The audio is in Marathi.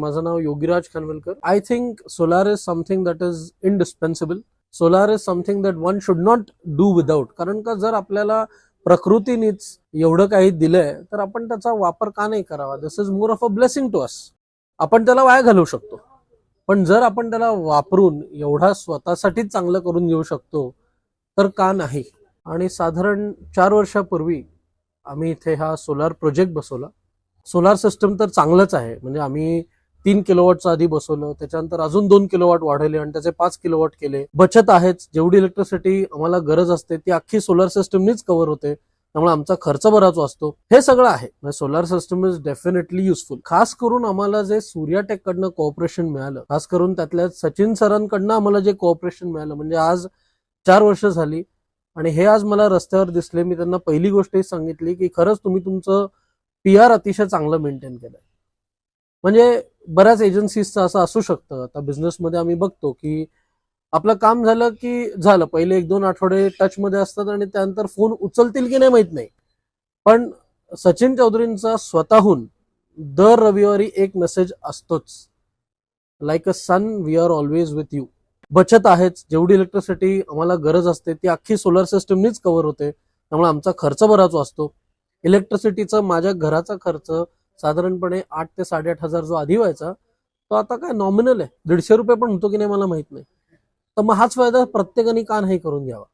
माझं नाव Yogiraj Khanvilkar. I think solar is something that is indispensable. Solar is something that one should not do without. कारण का जर आपल्याला प्रकृतीनेच एवढं काही दिलंय तर आपण त्याचा वापर का नाही करावा. This is more of a blessing to us. आपण त्याला वाया घालवू शकतो, पण जर आपण त्याला वापरून एवढा स्वतःसाठीच चांगलं करून घेऊ शकतो तर का नाही. आणि साधारण 4 वर्षापूर्वी आम्ही इथे हा सोलार प्रोजेक्ट बसवला. सोलार सिस्टम तर चांगलंच आहे, म्हणजे आम्ही 3 किलोवॉटचं आधी बसवलं, त्याच्यानंतर अजून 2 किलोवॉट वाढवले आणि त्याचे 5 किलोवॉट केले. बचत आहेच, जेवढी इलेक्ट्रिसिटी आम्हाला गरज असते ती अख्खी सोलार सिस्टमनीच कव्हर होते, त्यामुळे आमचा खर्च बराच वाचतो. हे सगळं आहे. Solar system is definitely useful. खास करून आम्हाला जे सूर्याटेक कडनं कोऑपरेशन मिळालं, खास करून त्यातल्या सचिन सरांकडनं आम्हाला जे कोऑपरेशन मिळालं, म्हणजे आज 4 वर्ष झाली आणि हे आज मला रस्त्यावर दिसले. मी त्यांना पहिली गोष्ट ही सांगितली की खरंच तुम्ही तुमचं PR अतिशय चांगलं मेंटेन केलंय. म्हणजे बऱ्याच एजन्सीजचं असं असू शकतं. आता बिझनेसमध्ये आम्ही बघतो की आपलं काम झालं की झालं, पहिले 1-2 आठवडे टचमध्ये असतात आणि त्यानंतर फोन उचलतील की नाही माहित नाही. पण सचिन चौधरींचा स्वतःहून दर रविवारी एक मेसेज असतोच, like a son we are always with you. बचत आहेच, जेवढी इलेक्ट्रिसिटी आम्हाला गरज असते ती अख्खी सोलार सिस्टमनीच कव्हर होते, त्यामुळे आमचा खर्च बराच वाचतो. इलेक्ट्रिसिटीचा माझ्या घराचा खर्च साधारणपणे 8 ते 8,500 जो आधी व्हायचा तो आता काय नॉमिनल आहे. 150 रुपये पण होतो की नाही मला माहित नाही. तर मग हाच फायदा प्रत्येकाने का नाही करून घ्यावा.